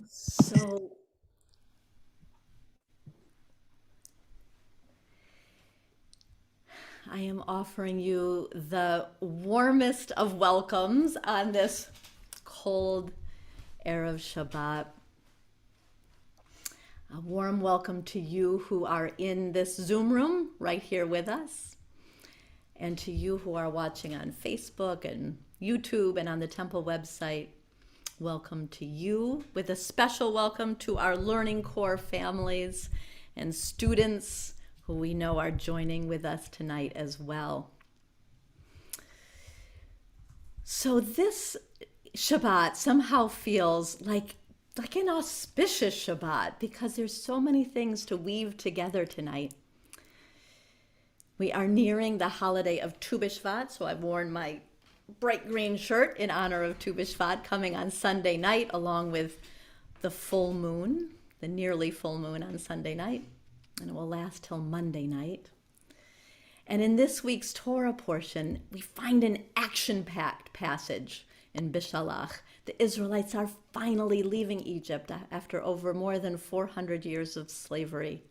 So I am offering you the warmest of welcomes on this cold Erev Shabbat. A warm welcome to you who are in this Zoom room right here with us, and to you who are watching on Facebook and YouTube and on the Temple website. Welcome to you, with a special welcome to our Learning Core families and students who we know are joining with us tonight as well. So this Shabbat somehow feels like an auspicious Shabbat because there's so many things to weave together tonight. We are nearing the holiday of Tu B'Shvat, so I've worn my bright green shirt in honor of Tu B'Shvat coming on Sunday night, along with the full moon, the nearly full moon on Sunday night, and it will last till Monday night. And in this week's Torah portion, we find an action-packed passage in Bishalach. The Israelites are finally leaving Egypt after over more than 400 years of slavery.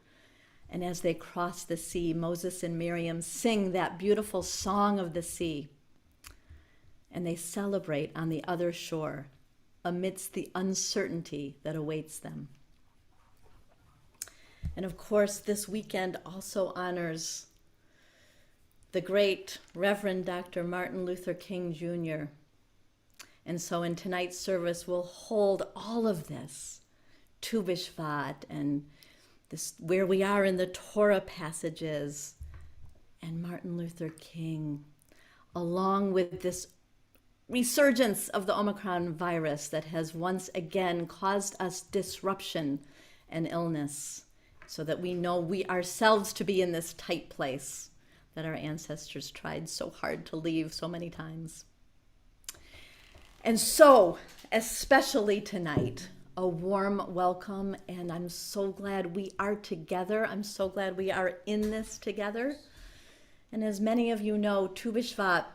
And as they cross the sea, Moses and Miriam sing that beautiful song of the sea. And they celebrate on the other shore amidst the uncertainty that awaits them. And of course, this weekend also honors the great Reverend Dr. Martin Luther King Jr. And so in tonight's service, we'll hold all of this, Tu B'Shvat, and this, where we are in the Torah passages, and Martin Luther King, along with this resurgence of the Omicron virus that has once again caused us disruption and illness, so that we know we ourselves to be in this tight place that our ancestors tried so hard to leave so many times. And so, especially tonight, a warm welcome, and I'm so glad we are together. I'm so glad we are in this together. And as many of you know, Tu B'Shvat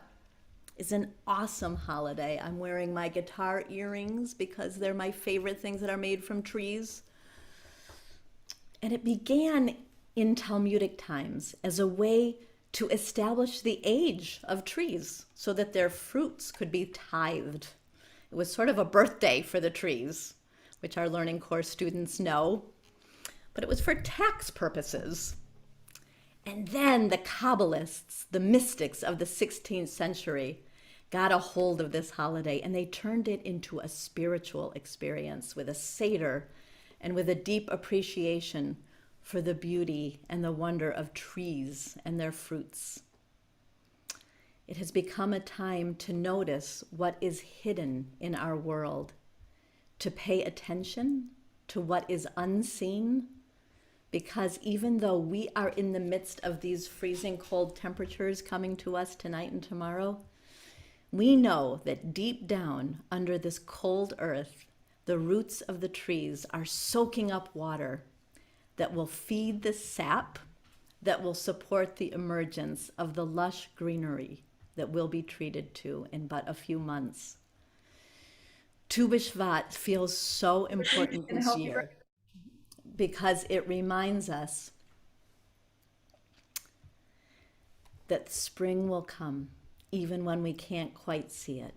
is an awesome holiday. I'm wearing my guitar earrings because they're my favorite things that are made from trees. And it began in Talmudic times as a way to establish the age of trees so that their fruits could be tithed. It was sort of a birthday for the trees, which our Learning Course students know, but it was for tax purposes. And then the Kabbalists, the mystics of the 16th century, got a hold of this holiday and they turned it into a spiritual experience with a Seder and with a deep appreciation for the beauty and the wonder of trees and their fruits. It has become a time to notice what is hidden in our world, to pay attention to what is unseen, because even though we are in the midst of these freezing cold temperatures coming to us tonight and tomorrow, we know that deep down under this cold earth, the roots of the trees are soaking up water that will feed the sap, that will support the emergence of the lush greenery that will be treated to in but a few months. Tu B'Shvat feels so important this year because it reminds us that spring will come even when we can't quite see it.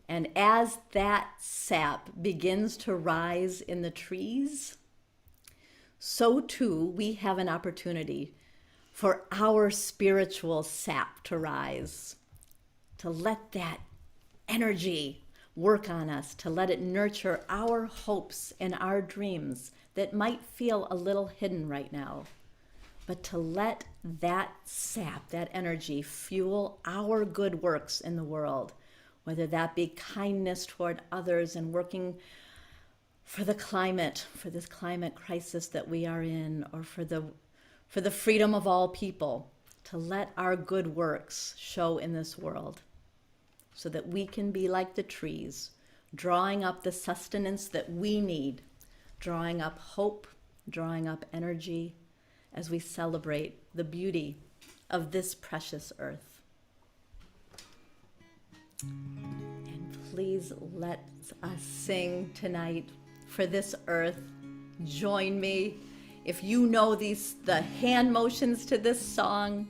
And as that sap begins to rise in the trees, so too we have an opportunity for our spiritual sap to rise, to let that energy work on us, to let it nurture our hopes and our dreams that might feel a little hidden right now, but to let that sap, that energy, fuel our good works in the world, whether that be kindness toward others and working for the climate, for this climate crisis that we are in, or for the freedom of all people, to let our good works show in this world so that we can be like the trees, drawing up the sustenance that we need, drawing up hope, drawing up energy as we celebrate the beauty of this precious earth. And please let us sing tonight. For this earth, join me. If you know the hand motions to this song,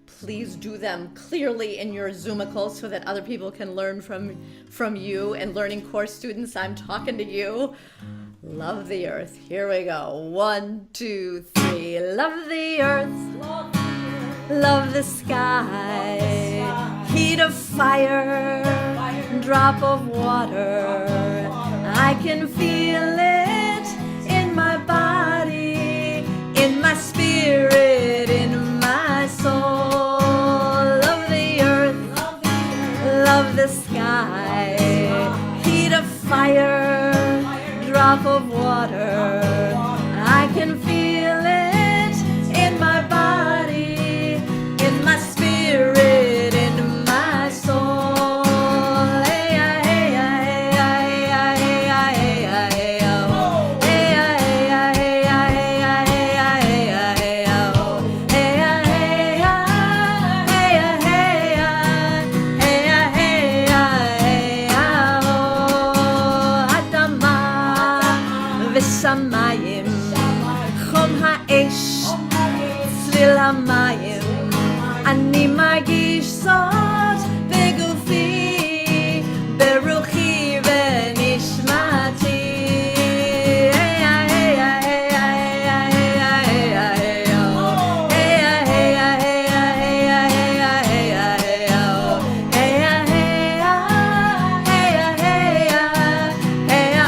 please do them clearly in your Zoomical so that other people can learn from you. And learning course students, I'm talking to you. Love the earth. Here we go. 1, 2, 3. Love the earth. Love the sky. Heat of fire. Drop of water. I can feel it in my body, in my spirit, in my soul. Love the earth. Love the sky. Heat of fire. Drop of water. I can feel it in my body, in my spirit, in my soul. Hey, hey, hey, hey, hey, hey, hey, oh. Hey, hey, hey, hey, hey, hey, hey, oh. Hey, hey, hey, hey, hey, hey, oh. Adama ושמיים, חום האש, צליל המים, אני מרגיש זאת בגופי, ברוחי ונשמתי.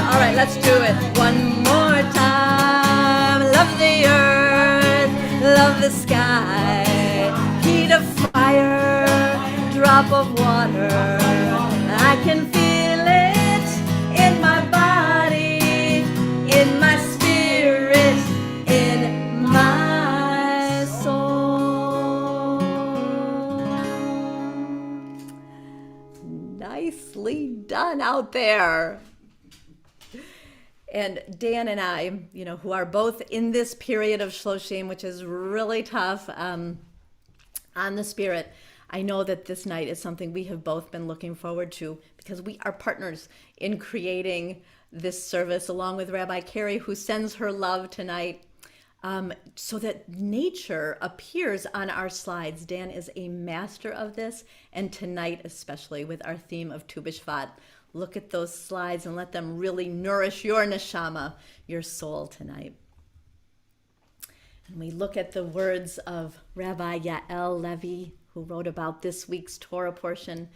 All right, let's do it one more time. Love the earth, love the sky, heat of fire, drop of water. I can feel it in my body, in my spirit, in my soul. Nicely done out there. And Dan and I, who are both in this period of Shloshim, which is really tough on the spirit, I know that this night is something we have both been looking forward to because we are partners in creating this service along with Rabbi Carrie, who sends her love tonight so that nature appears on our slides. Dan is a master of this, and tonight especially with our theme of Tu B'Shvat. Look at those slides and let them really nourish your neshama, your soul tonight. And we look at the words of Rabbi Yael Levi, who wrote about this week's Torah portion.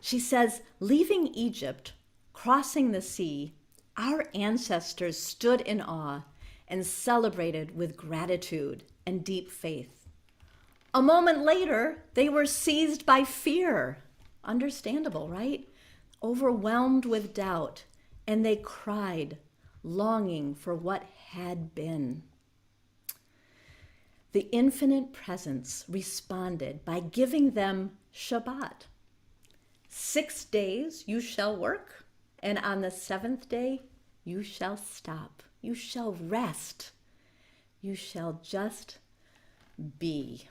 She says, leaving Egypt, crossing the sea, our ancestors stood in awe and celebrated with gratitude and deep faith. A moment later, they were seized by fear. Understandable, right? Overwhelmed with doubt, and they cried, longing for what had been. The infinite presence responded by giving them Shabbat. 6 days you shall work, and on the 7th day you shall stop. You shall rest. You shall just be.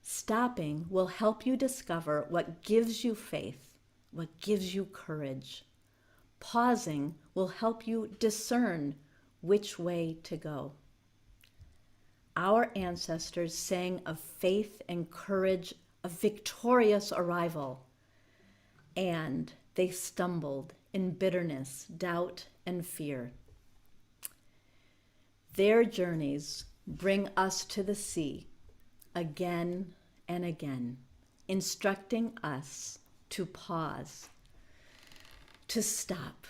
Stopping will help you discover what gives you faith, what gives you courage. Pausing will help you discern which way to go. Our ancestors sang of faith and courage, of victorious arrival, and they stumbled in bitterness, doubt, and fear. Their journeys bring us to the sea again and again, instructing us to pause, to stop,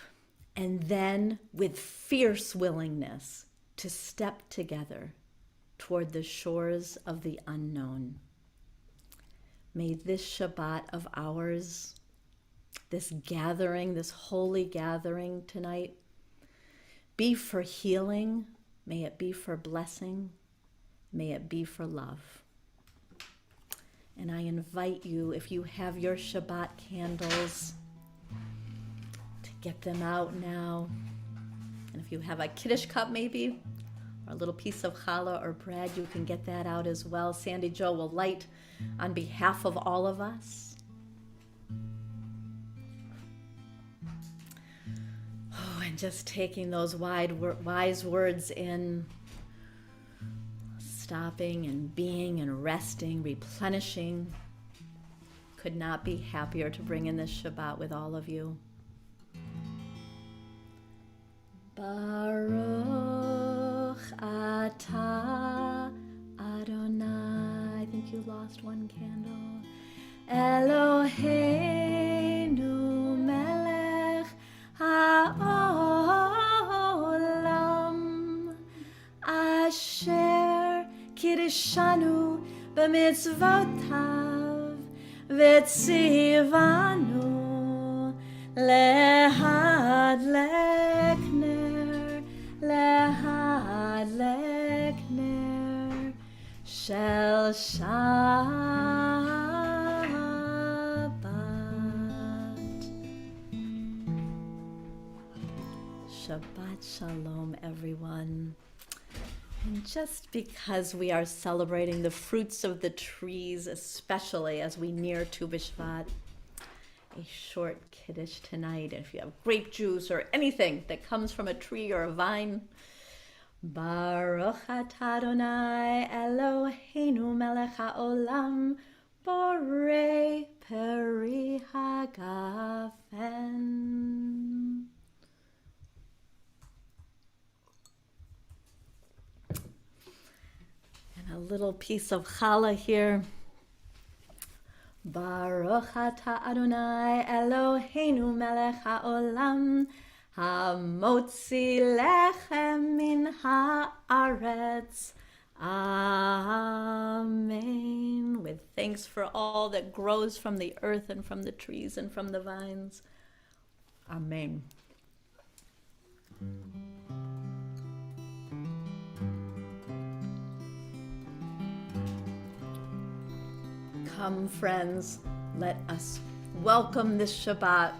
and then with fierce willingness to step together toward the shores of the unknown. May this Shabbat of ours, this gathering, this holy gathering tonight, be for healing. May it be for blessing. May it be for love. And I invite you, if you have your Shabbat candles, to get them out now. And if you have a Kiddush cup maybe, or a little piece of challah or bread, you can get that out as well. Sandy Jo will light on behalf of all of us. Just taking those wise words in, stopping and being and resting, replenishing. Could not be happier to bring in this Shabbat with all of you. Baruch atah Adonai. I think you lost one candle. Eloheinu melech haolam asher kirishanu b'mitzvotav v'tzivanu lehadlek ner shel Shabbat. Shabbat Shalom, everyone. And just because we are celebrating the fruits of the trees, especially as we near Tu B'Shvat, a short kiddush tonight. If you have grape juice or anything that comes from a tree or a vine, Baruch atah Adonai Eloheinu melech haolam borei peri hagafen. And a little piece of challah here. Baruch atah Adonai Eloheinu melech haolam hamotzi lechem min haaretz. Amen. With thanks for all that grows from the earth and from the trees and from the vines. Amen. Come, friends, let us welcome this Shabbat,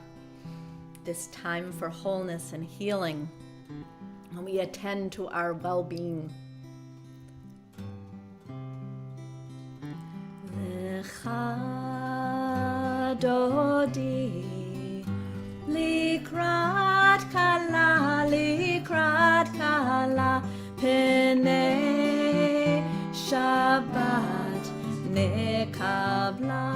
this time for wholeness and healing, and we attend to our well-being. Lecha dodi likrat kala penei Shabbat nekabla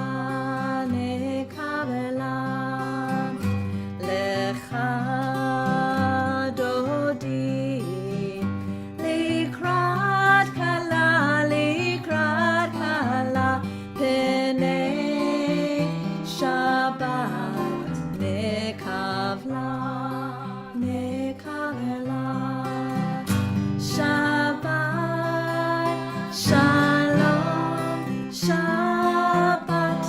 lecha dodi likrat kala penei Shabbat nekabla Shabbat Shalom Shabbat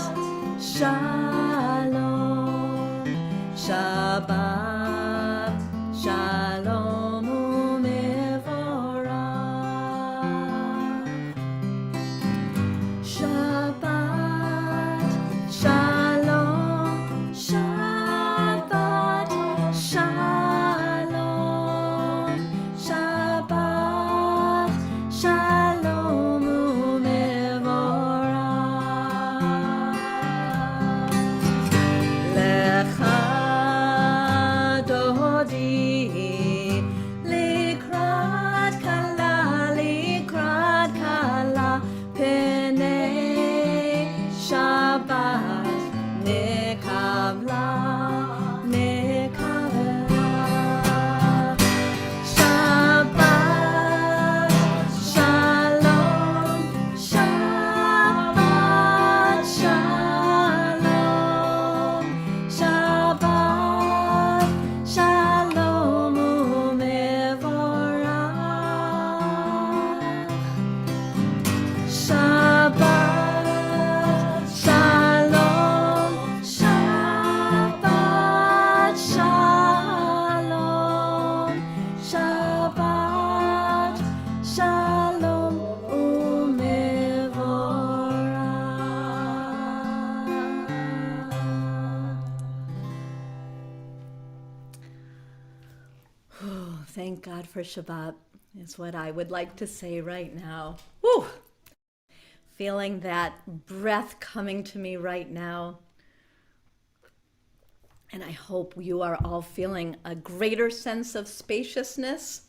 Shalom Shabbat Shalom u'mevorach Shabbat Shalom Shabbat Shalom Shabbat Shalom u'mevorach Lecha dodi likrat kala penei Shabbat nekabla Shabbat Shalom Shabbat Shalom Shabbat Shalom u'mevorach Shabbat Shalom Shabbat Shalom Shabbat Shalom u'mevorach. Thank God for Shabbat is what I would like to say right now. Woo! Feeling that breath coming to me right now. And I hope you are all feeling a greater sense of spaciousness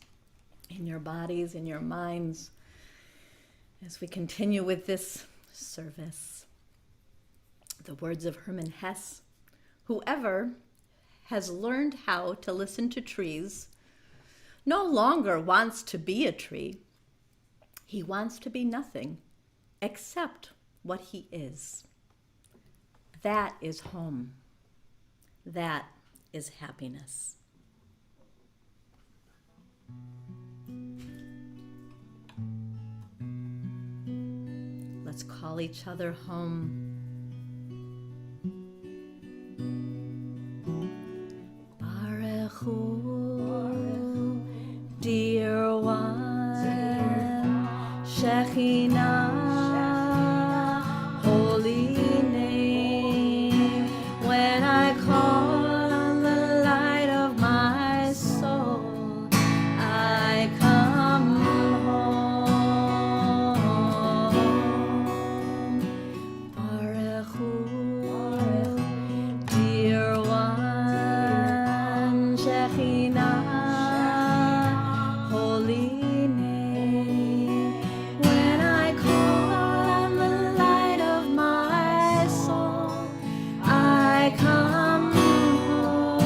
in your bodies, in your minds, as we continue with this service. The words of Hermann Hesse: whoever has learned how to listen to trees no longer wants to be a tree. He wants to be nothing except what he is. That is home. That is happiness. Let's call each other home. Baruch Hu, dear one, Shekhinah, holy name. When I call on the light of my soul, I come home. Baruch Hu, dear one, Shekhinah, holy name. When I call on the light of my soul, I come home.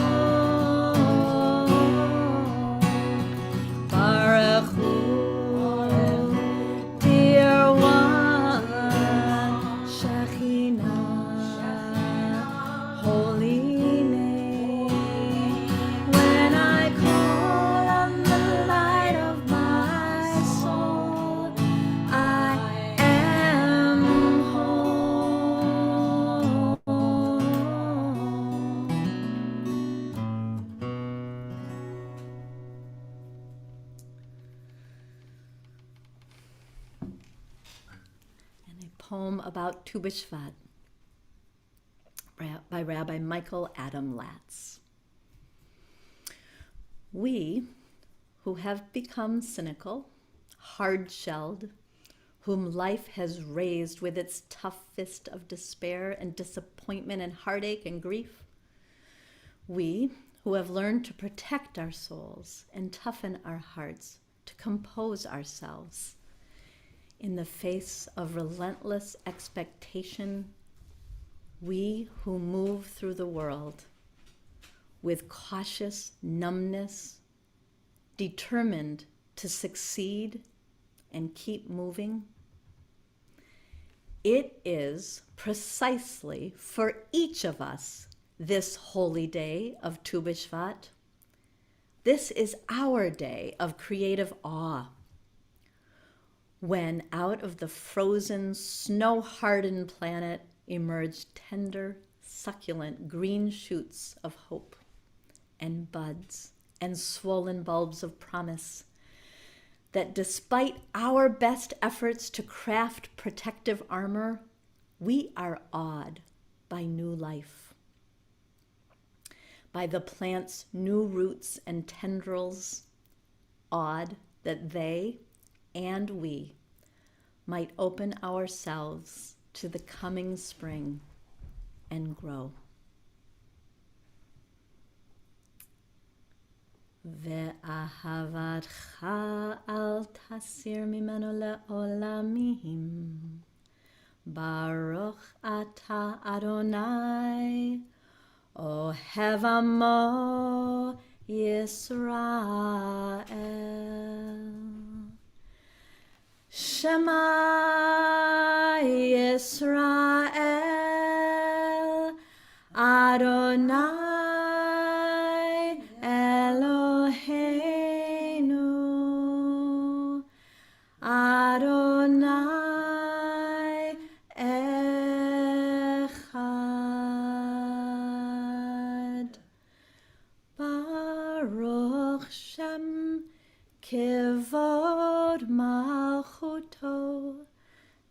Baruch Hu, dear one, Shekhinah, holy name. When I call on the light of my soul, I am home. And a poem about Tu B'Shvat by Rabbi Michael Adam Latz. We who have become cynical, hard-shelled, whom life has raised with its tough fist of despair and disappointment and heartache and grief, we who have learned to protect our souls and toughen our hearts, to compose ourselves in the face of relentless expectation, we who move through the world with cautious numbness, determined to succeed and keep moving. It is precisely for each of us this holy day of Tu B'Shvat. This is our day of creative awe, when out of the frozen, snow-hardened planet emerge tender, succulent green shoots of hope and buds and swollen bulbs of promise that despite our best efforts to craft protective armor, we are awed by new life, by the plant's new roots and tendrils, awed that they and we might open ourselves to the coming spring and grow. Ve'ahavatcha al tasir mimenu le'olamim. Baruch ata Adonai, ohev amo Yisrael. Shema Yisrael, Adonai Eloheinu, Adonai Echad. Baruch Shem Kivod Malchuto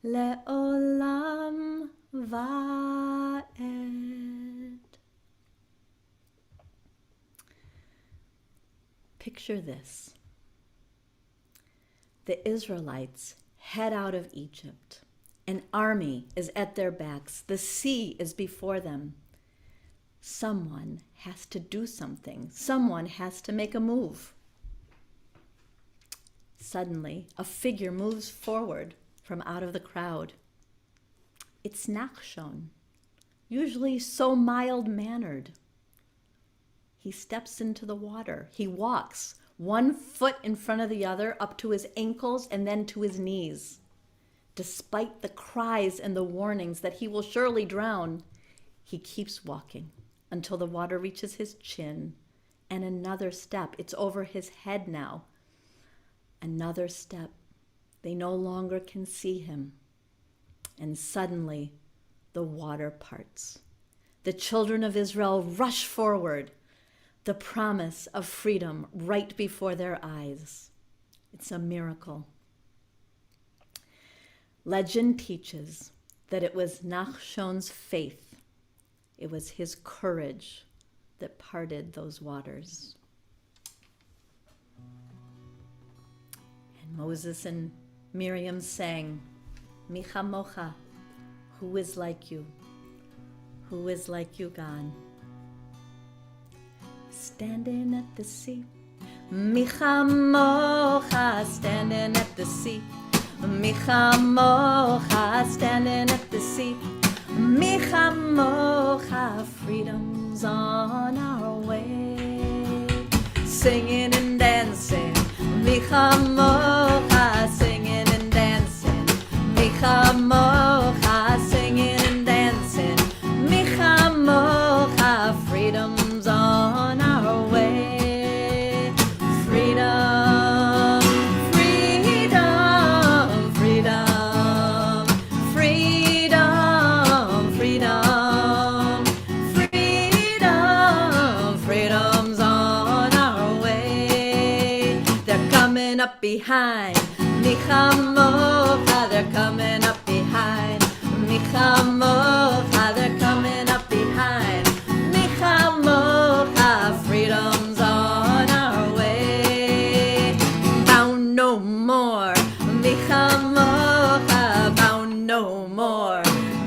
Le'olam Va'ed. Picture this. The Israelites head out of Egypt. An army is at their backs. The sea is before them. Someone has to do something. Someone has to make a move. Suddenly, a figure moves forward from out of the crowd. It's Nachshon, usually so mild-mannered. He steps into the water. He walks, one foot in front of the other, up to his ankles and then to his knees. Despite the cries and the warnings that he will surely drown, he keeps walking until the water reaches his chin. And another step. It's over his head now. Another step. They no longer can see him. And suddenly, the water parts. The children of Israel rush forward. The promise of freedom right before their eyes. It's a miracle. Legend teaches that it was Nachshon's faith, it was his courage that parted those waters. And Moses and Miriam sang, Mi chamocha, who is like you? Who is like you, God? Standing at the sea, Mi chamocha, standing at the sea. Mi chamocha, standing at the sea. Mi chamocha, freedom's on our way. Singing and dancing, Mi chamocha, singing and dancing. Mi chamocha, singing and dancing. Mi chamocha, freedom's on our way. Freedom. Up behind, Mi chamocha, they're coming up behind. Mi chamocha, they're coming up behind. Mi chamocha, freedom's on our way. Bound no more, Mi chamocha, bound no more.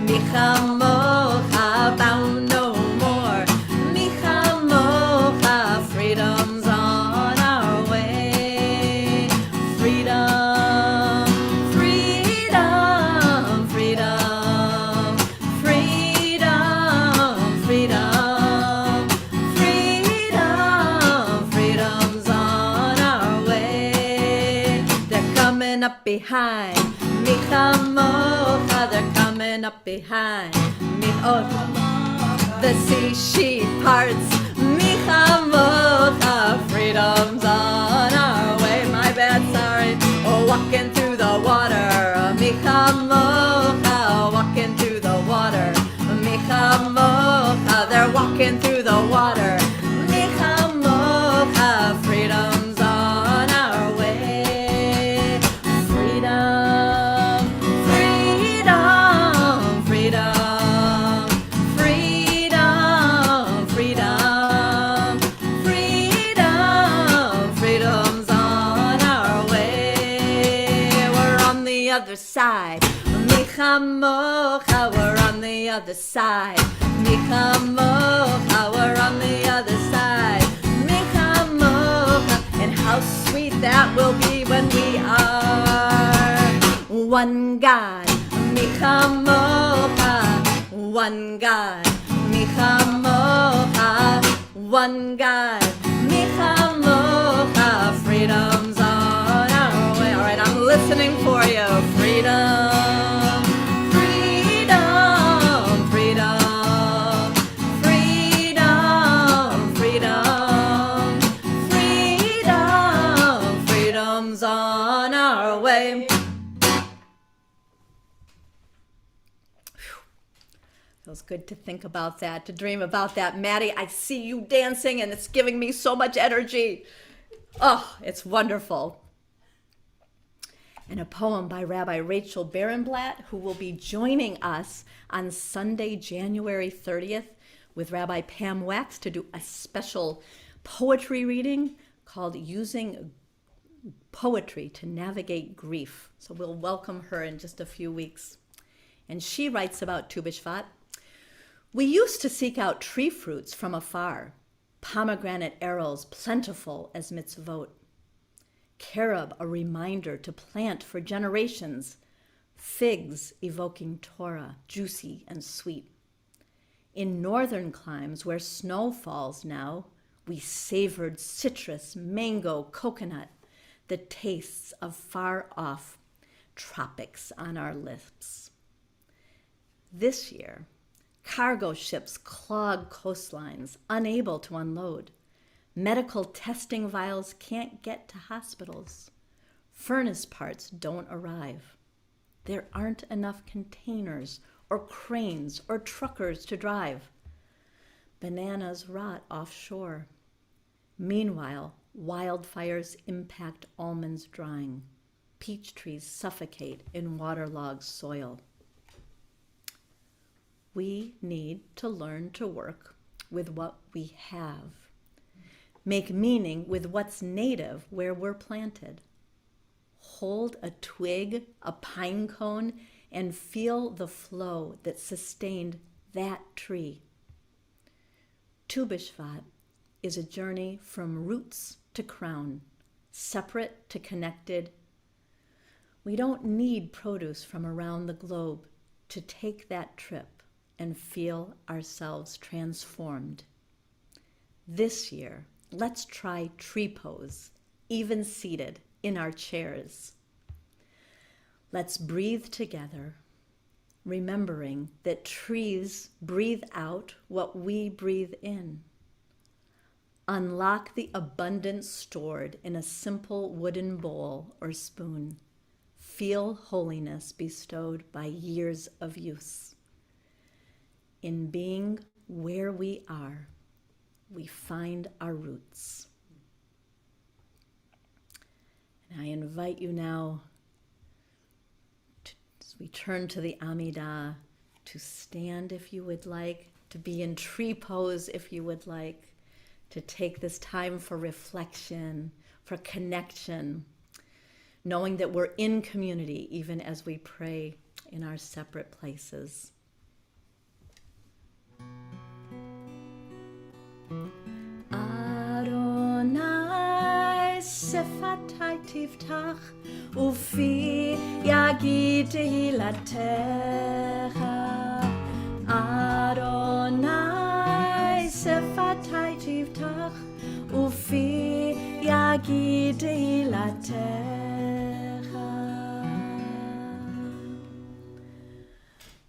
Mi chamocha, bound no more. Mi chamocha, freedom's on our way. Freedom, freedom, freedom, freedom, freedom, freedom, freedom's on our way. They're coming up behind, Mi chamocha, they're coming up behind. The sea she parts, Mi chamocha, freedom's on our way. My bad, sorry. Oh, walking through the water, Mi chamocha, walking through the water. Mi chamocha, they're walking through the water. Mi chamocha, freedom's on our way. Freedom, freedom, freedom, freedom, freedom, freedom, freedom's on our way. We're on the other side. Mi chamocha, we're on the other side. Mi chamocha, we're on the other side. Mi chamocha, and how sweet that will be when we are one God. Mi chamocha, one God. Mi chamocha, one God. Mi chamocha, freedom's on our way. All right, I'm listening for you. Freedom, freedom, freedom, freedom, freedom, freedom, freedom's on our way. Feels good to think about that, to dream about that. Maddie, I see you dancing and it's giving me so much energy. Oh, it's wonderful. And a poem by Rabbi Rachel Barenblatt, who will be joining us on Sunday, January 30th with Rabbi Pam Wax to do a special poetry reading called Using Poetry to Navigate Grief. So we'll welcome her in just a few weeks. And she writes about Tu B'Shvat. We used to seek out tree fruits from afar, pomegranate arrows plentiful as mitzvot, carob a reminder to plant for generations, figs evoking Torah, juicy and sweet. In northern climes where snow falls now, we savored citrus, mango, coconut, the tastes of far-off tropics on our lips. This year, cargo ships clog coastlines, unable to unload. Medical testing vials can't get to hospitals. Furnace parts don't arrive. There aren't enough containers or cranes or truckers to drive. Bananas rot offshore. Meanwhile, wildfires impact almonds drying. Peach trees suffocate in waterlogged soil. We need to learn to work with what we have. Make meaning with what's native where we're planted. Hold a twig, a pine cone, and feel the flow that sustained that tree. Tu B'Shvat is a journey from roots to crown, separate to connected. We don't need produce from around the globe to take that trip and feel ourselves transformed. This year, let's try tree pose, even seated in our chairs. Let's breathe together, remembering that trees breathe out what we breathe in. Unlock the abundance stored in a simple wooden bowl or spoon. Feel holiness bestowed by years of use. In being where we are, we find our roots. And I invite you now, as we turn to the Amidah, to stand if you would like, to be in tree pose if you would like, to take this time for reflection, for connection, knowing that we're in community even as we pray in our separate places. Adonai shvatai tiftach ufi yagid tehilatecha. Adonai shvatai tiftach ufi yagid tehilatecha.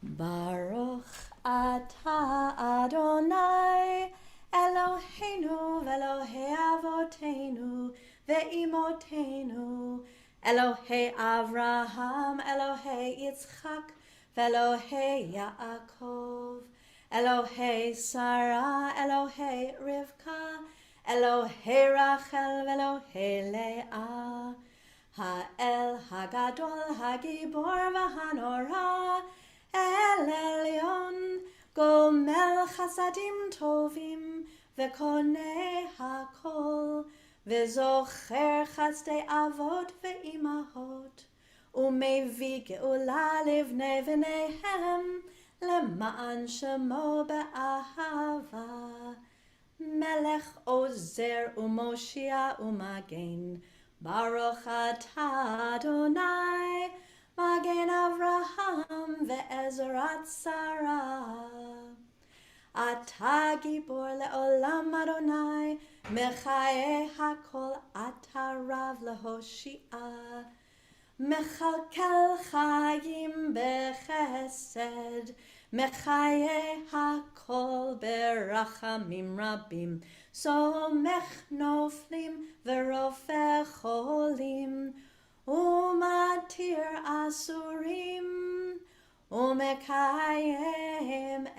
Baruch atah Adonai Eloheinu v'Elohei Avotenu ve'imotenu, Elohei Avraham, Elohei Yitzchak, v'Elohei Yaakov, Elohei Sarah, Elohei Rivka, Elohei Rachel, v'Elohei Leah, Ha'el Hagadol, Hagibor v'Hanora, El Elyon, Gomel Chasadim Tovim, V'Konei Hakol, V'Zocher Chasdei Avot V'Imahot, U'Mevi Geula Livnei V'neihem, Lema'an Shemo Be'ahava, Melech Ozer U'Moshia U'Magen, Baruch Atah Adonai, Magen Avraham ve'ezrat Sarah. Ata gibor le'olam Adonai, mechaye hakol ata rav lehoshia. Mechalkel chayim bechesed, mechaye hakol berachamim rabim. Somech noflim ve'rofeh cholim. Umatir asurim, umekayem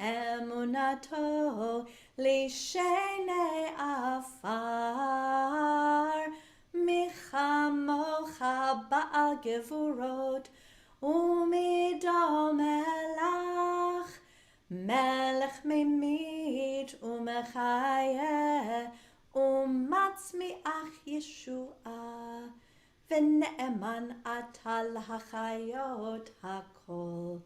emunato, lishene afar, michamocha ba'al gevurot, umidom elach, melech mimit, umechaye, umatzmiach Yeshua. V'ne'eman atal hachayot hakol,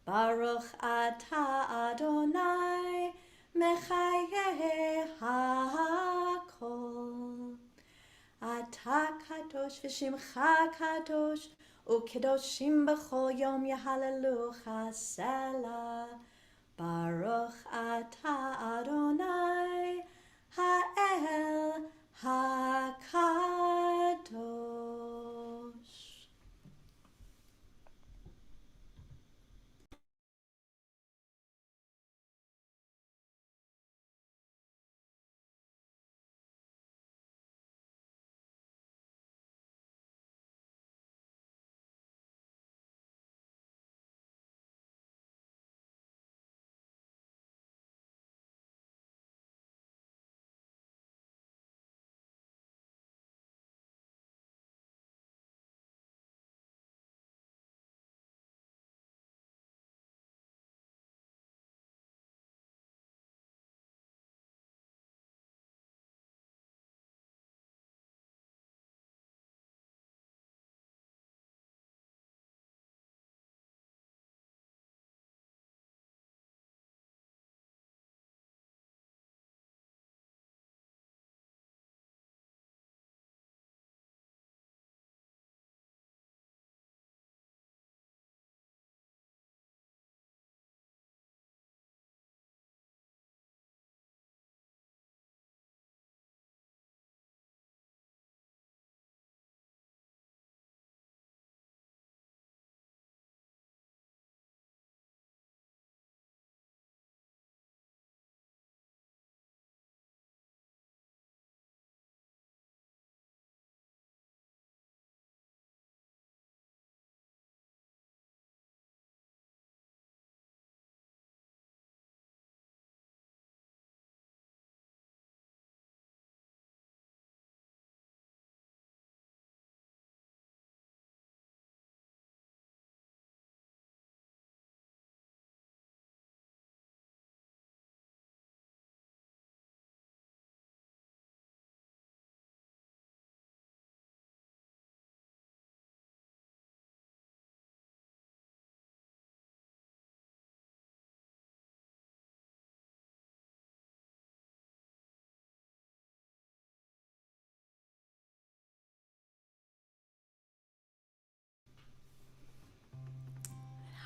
Baruch atah Adonai mechaye hakol. Atah kadosh v'shimcha kadosh u'kedoshim b'chol yom yehalelucha selah. Baruch atah Adonai ha'el hakadosh.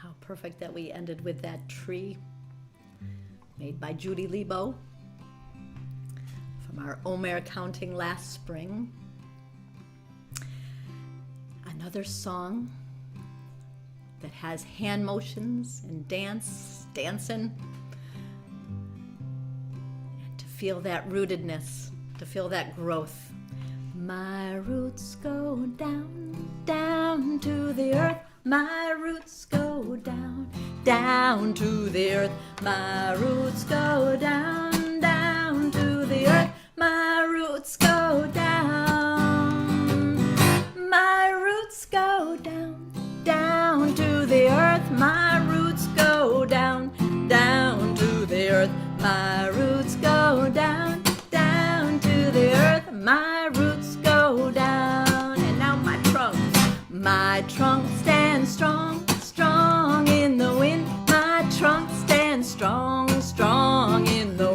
How perfect that we ended with that tree made by Judy Lebo from our Omer counting last spring. Another song that has hand motions and dancing, and to feel that rootedness, to feel that growth. My roots go down, down to the earth. My roots go down, down to the earth. My roots go down, down to the earth. My roots go down. My roots go down, down to the earth. My roots go down, down to the earth. My roots go down, down to the earth. My roots go down. And now my trunk stands strong, strong in the wind. My trunk stands strong, strong in the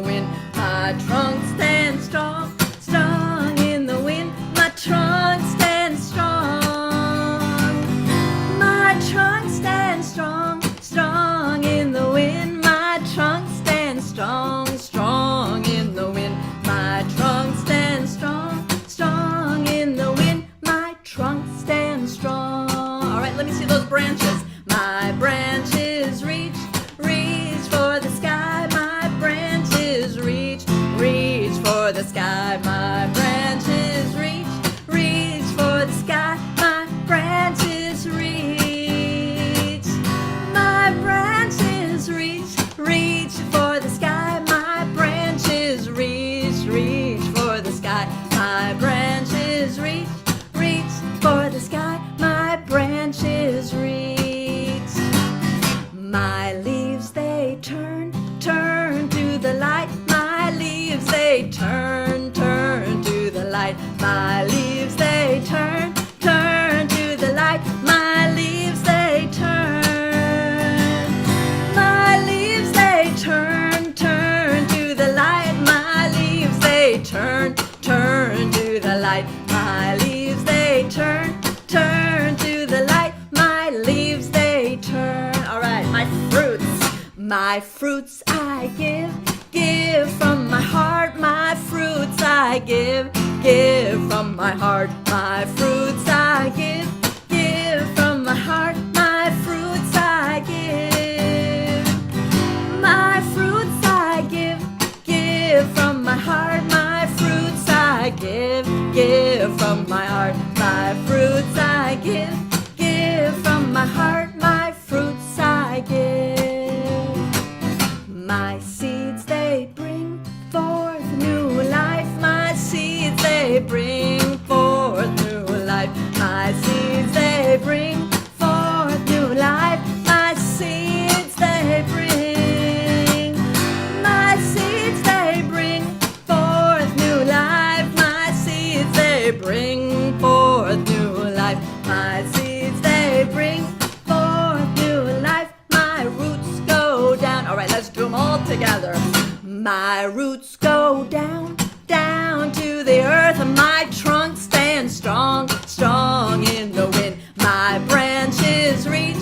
turn, turn to the light. My leaves, they turn, turn to the light. My leaves, they turn. All right, my fruits I give from my heart. My fruits I give from my heart. My fruits I give from my heart. My fruits I give. My fruits I give from my heart. My fruits I give from my heart. My fruits I give from my heart. My fruits I give. My seeds, they bring forth new life. My seeds, they bring forth new life. My seeds, they bring forth new life. My seeds, they bring. My seeds, they bring forth new life. My seeds, they bring forth new life. My seeds, they bring forth new life. My roots go down. All right, let's do them all together. My roots go down, down to the earth. My trunk stands strong, strong in the wind. My branches reach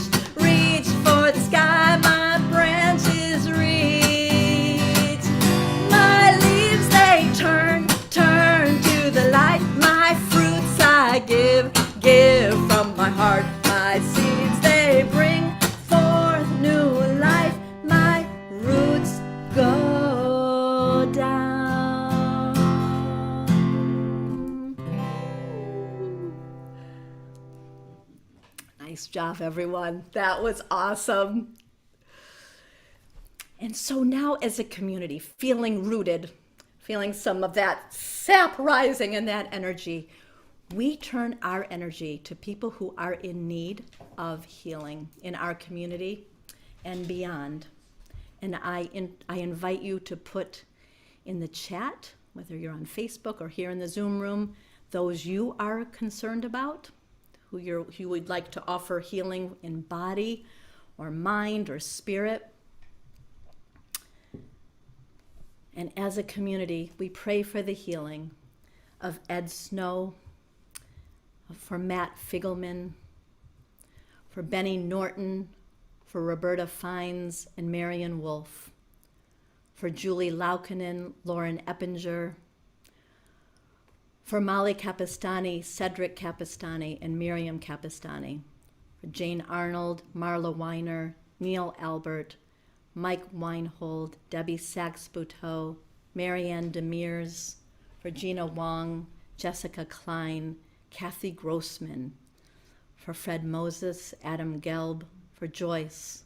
for the sky. My branches reach. My leaves, they turn, turn to the light. My fruits I give from my heart. My seeds, they bring forth new life. My roots go down. Nice job, everyone. That was awesome. And so now as a community, feeling rooted, feeling some of that sap rising in that energy, we turn our energy to people who are in need of healing in our community and beyond. And I invite you to put in the chat, whether you're on Facebook or here in the Zoom room, those you are concerned about, who you would like to offer healing in body or mind or spirit. And as a community, we pray for the healing of Ed Snow, for Matt Figelman, for Benny Norton, for Roberta Fines and Marion Wolf, for Julie Laukinen, Lauren Eppinger, for Molly Capistani, Cedric Capistani, and Miriam Capistani, for Jane Arnold, Marla Weiner, Neil Albert, Mike Weinhold, Debbie Sachs-Buteau, Marianne Demers, for Gina Wong, Jessica Klein, Kathy Grossman, for Fred Moses, Adam Gelb, for Joyce.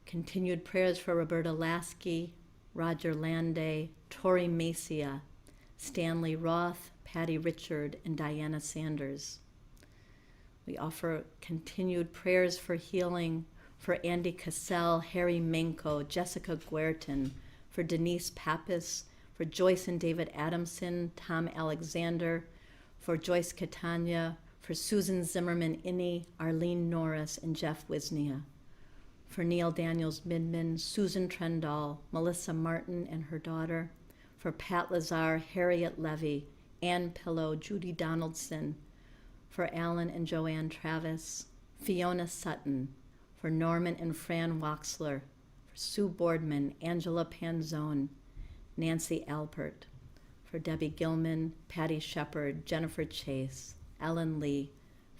Continued prayers for Roberta Lasky, Roger Landay, Tori Macia, Stanley Roth, Patty Richard, and Diana Sanders. We offer continued prayers for healing for Andy Cassell, Harry Menko, Jessica Guertin, for Denise Pappas, for Joyce and David Adamson, Tom Alexander, for Joyce Catania, for Susan Zimmerman Inney, Arlene Norris, and Jeff Wisnia, for Neil Daniels Midman, Susan Trendall, Melissa Martin and her daughter, for Pat Lazar, Harriet Levy, Ann Pillow, Judy Donaldson, for Alan and Joanne Travis, Fiona Sutton, for Norman and Fran Waxler, for Sue Boardman, Angela Panzone, Nancy Alpert, for Debbie Gilman, Patty Shepard, Jennifer Chase, Ellen Lee,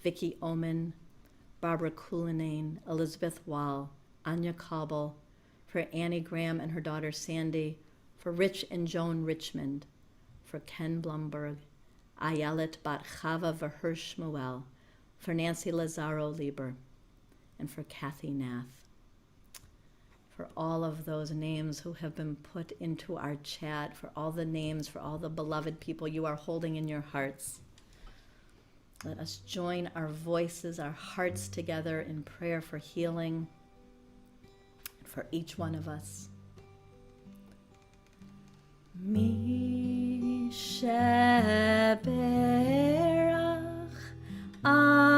Vicki Oman, Barbara Coulinane, Elizabeth Wall, Anya Cobble, for Annie Graham and her daughter Sandy, for Rich and Joan Richmond, for Ken Blumberg, Ayelet Bat Chava Vaher Shmuel, for Nancy Lazaro Lieber, and for Kathy Nath. For all of those names who have been put into our chat, for all the names, for all the beloved people you are holding in your hearts. Let us join our voices, our hearts together in prayer for healing for each one of us. Mi sheberach avotenu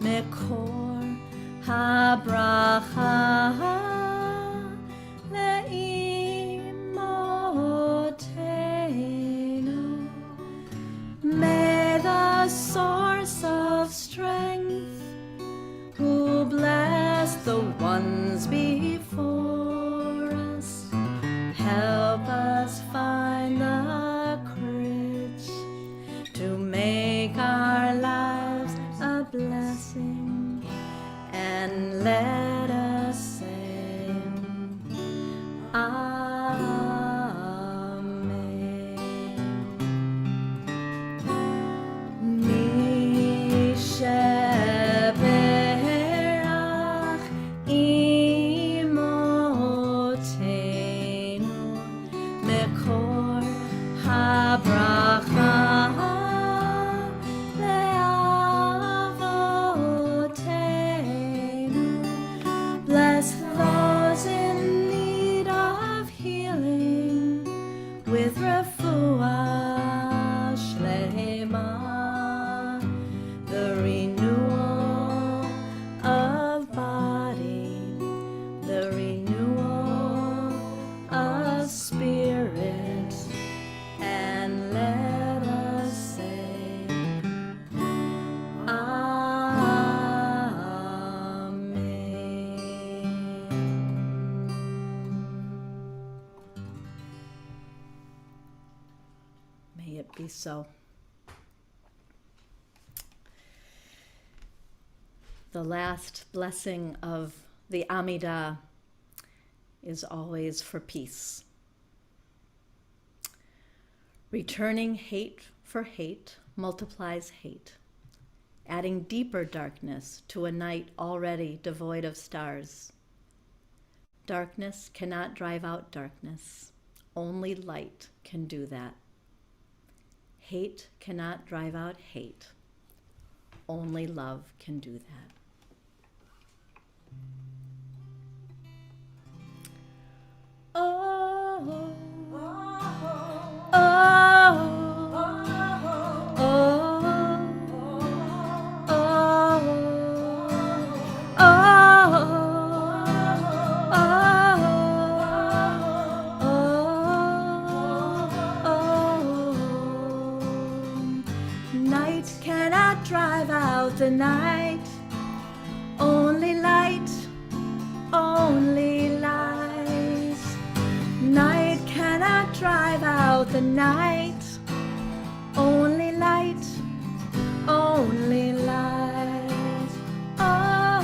mekor habracha Bless those in need of healing with refuah shlema, the renewal of body, the renewal of spirit, and let us say, may it be so. The last blessing of the Amidah is always for peace. Returning hate for hate multiplies hate, adding deeper darkness to a night already devoid of stars. Darkness cannot drive out darkness. Only light can do that. Hate cannot drive out hate. Only love can do that. Oh, oh, night cannot drive out the night. Only light, only light. Night cannot drive out the night. Only light, only light. Oh,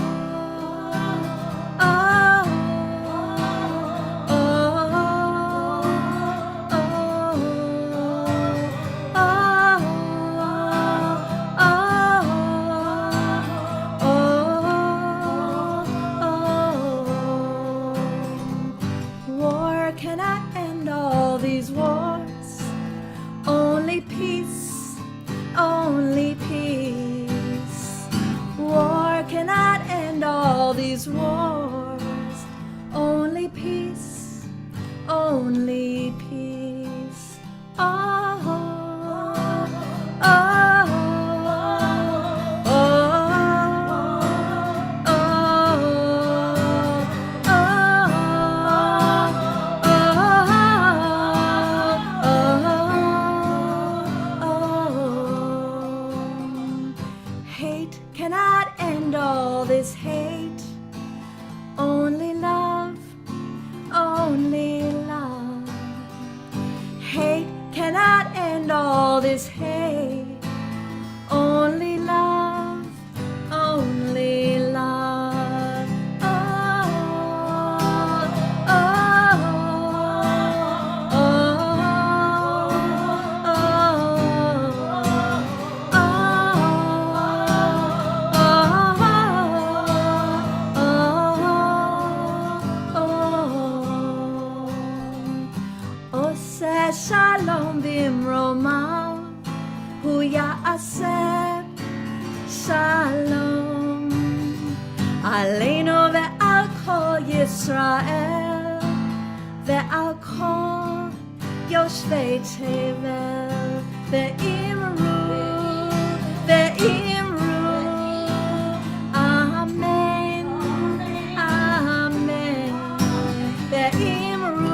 oh, oh, war cannot end all these wars. Only peace, only peace. War cannot end all these wars. Only peace, only peace. Oh, oh, oh, hate cannot end all this hate. Only love, only love. Hate cannot end all this hate. Only love, only love. Oh, oh, oh, Oseh shalom bimromav, hu ya'aseh shalom aleinu ve'al kol Yisrael ve'al kol yoshvei tevel ve'imru amen amen ve'imru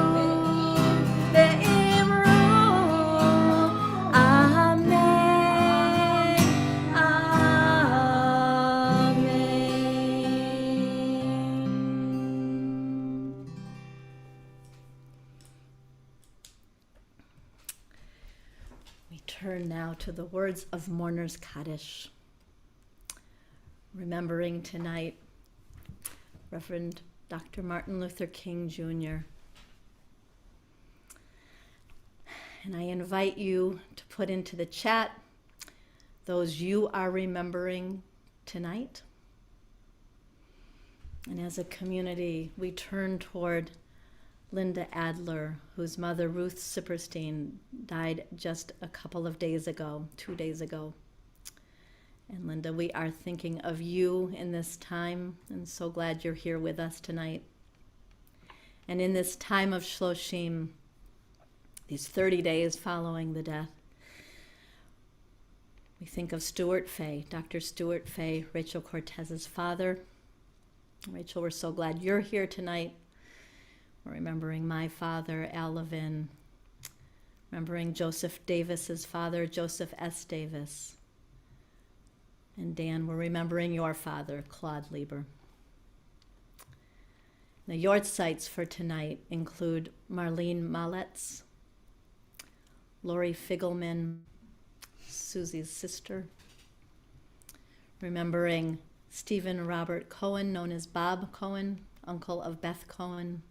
turn now to the words of Mourner's Kaddish. Remembering tonight Reverend Dr. Martin Luther King Jr. And I invite you to put into the chat those you are remembering tonight. And as a community, we turn toward Linda Adler, whose mother, Ruth Sipperstein, died just a couple of days ago, 2 days ago. And Linda, we are thinking of you in this time, and so glad you're here with us tonight. And in this time of Shloshim, these 30 days following the death, we think of Stuart Fay, Dr. Stuart Fay, Rachel Cortez's father. Rachel, we're so glad you're here tonight. We're remembering my father, Al Levin, remembering Joseph Davis's father, Joseph S. Davis. And Dan, we're remembering your father, Claude Lieber. The yahrzeits for tonight include Marlene Maletz, Lori Figelman, Susie's sister. Remembering Stephen Robert Cohen, known as Bob Cohen, uncle of Beth Cohen.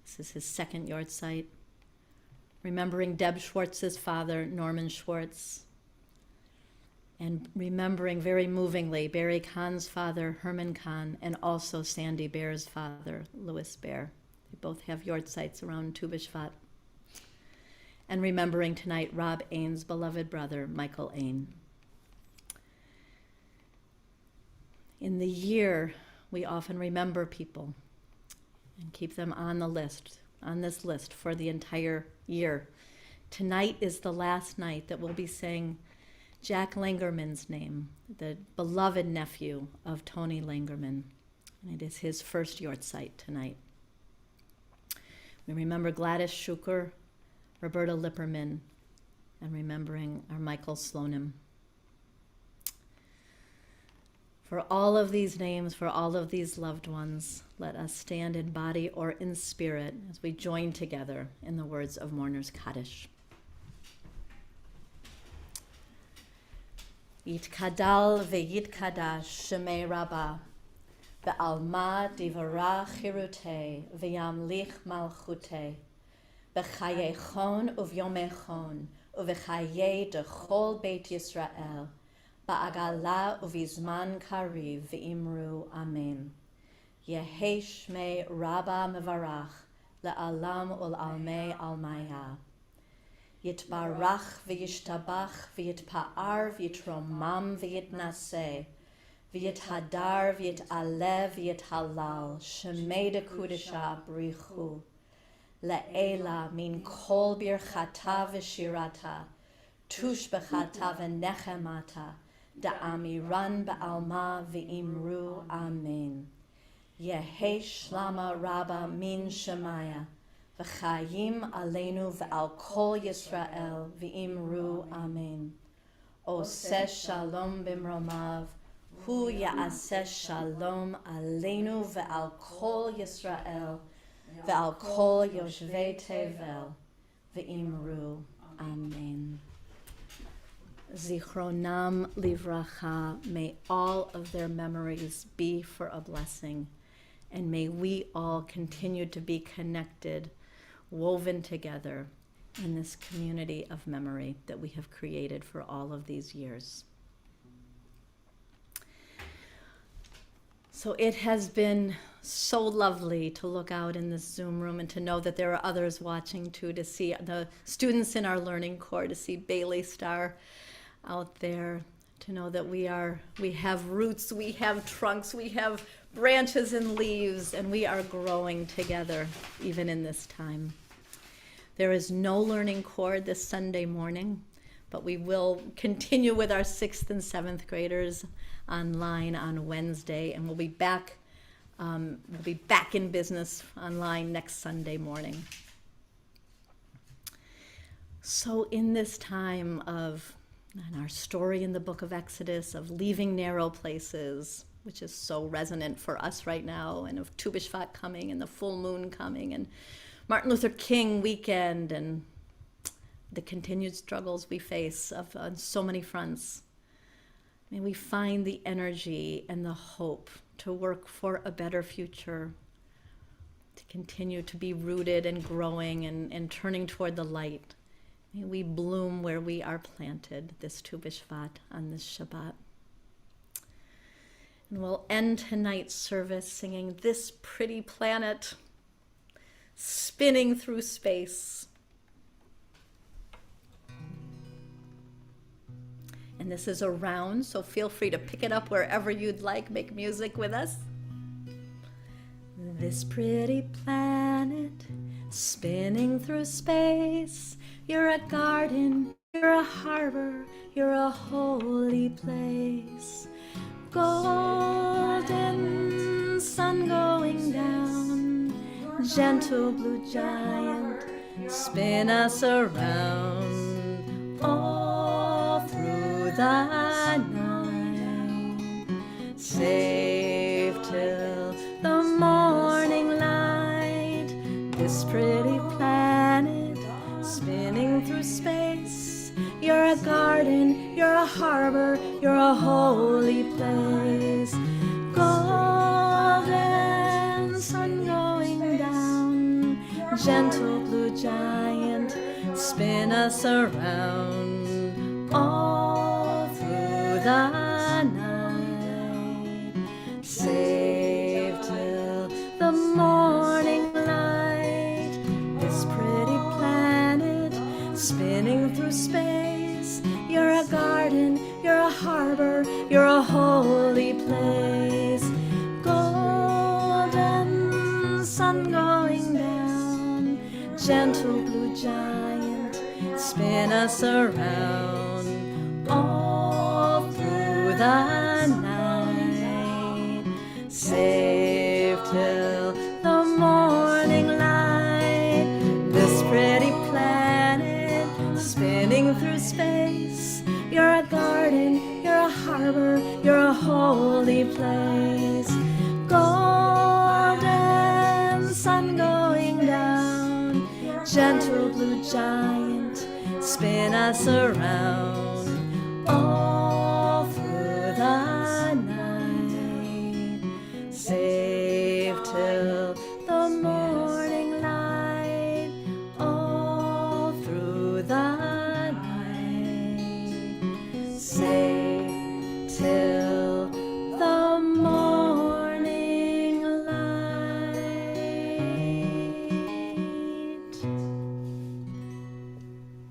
This is his second yahrzeit. Remembering Deb Schwartz's father, Norman Schwartz. And remembering very movingly Barry Kahn's father, Herman Kahn, and also Sandy Baer's father, Louis Baer. They both have yahrzeits around Tu B'Shvat. And remembering tonight Rob Ain's beloved brother, Michael Ain. In the year, we often remember people and keep them on the list, on this list for the entire year. Tonight is the last night that we'll be saying Jack Langerman's name, the beloved nephew of Tony Langerman. And it is his first yahrzeit tonight. We remember Gladys Schuker, Roberta Lipperman, and remembering our Michael Slonim. For all of these names, for all of these loved ones, let us stand in body or in spirit as we join together in the words of Mourner's Kaddish. Yitkadal ve'yitkadash shemei Rabbah, ve'alma divara chirute, ve'yamlich malchute, b'chayechon uvyomechon, uvechaye dechol Beit Yisrael, ba'agala uvizman kariv ve'imru amen. Yehi shmei Rabbah mevarach, le'alam ul'almei almaya. Yitbarach v'yishtabach v'yitpa'ar v'yitromam v'yitnaseh v'yithadar v'yit'aleh v'yithalal shemei dekudesha brichu le'ela min kol birchata v'shirata tush b'chata v'nechemata da'amiran ba'alma v'imru amen. Yehi shlama Rabbah min shemaya v'chayim aleinu v'al kol Yisrael v'imru amen. Oseh shalom bimromav, hu ya'aseh shalom aleinu v'al kol Yisrael v'al kol yoshvei tevel v'imru amen. Zichronam livracha, may all of their memories be for a blessing, and may we all continue to be connected, woven together in this community of memory that we have created for all of these years. So it has been so lovely to look out in this Zoom room and to know that there are others watching too, to see the students in our learning corps, to see Bailey Starr out there, to know that we have roots, we have trunks, we have branches and leaves, and we are growing together even in this time. There is no learning corps this Sunday morning, but we will continue with our 6th and 7th graders online on Wednesday, and we'll be back in business online next Sunday morning. So in this time of, and our story in the book of Exodus of leaving narrow places, which is so resonant for us right now, and of Tu B'Shvat coming and the full moon coming and Martin Luther King weekend and the continued struggles we face on so many fronts. May we find the energy and the hope to work for a better future, to continue to be rooted and growing and turning toward the light May we bloom where we are planted this Tu B'Shvat on this Shabbat. And we'll end tonight's service singing This Pretty Planet, spinning through space. And this is a round, so feel free to pick it up wherever you'd like. Make music with us. This pretty planet, spinning through space. You're a garden, you're a harbor, you're a holy place. Golden sun going down, gentle blue giant, spin us around all through the night. Safe till the morning light, this pretty planet, spinning through space. You're a garden, you're a harbor, you're a holy place. Golden sun going down, gentle blue giant, spin us around all through the night. Safe till the morning light, this pretty planet, spinning through space. You're a garden, you're a harbor, you're a holy place. Golden sun going down, gentle blue giant, spin us around all through the night. Safe till the morning light, this pretty planet, spinning through space. You're a garden, you're a harbor, you're a holy place. Golden sun going down, gentle blue giant, spin us around. Oh,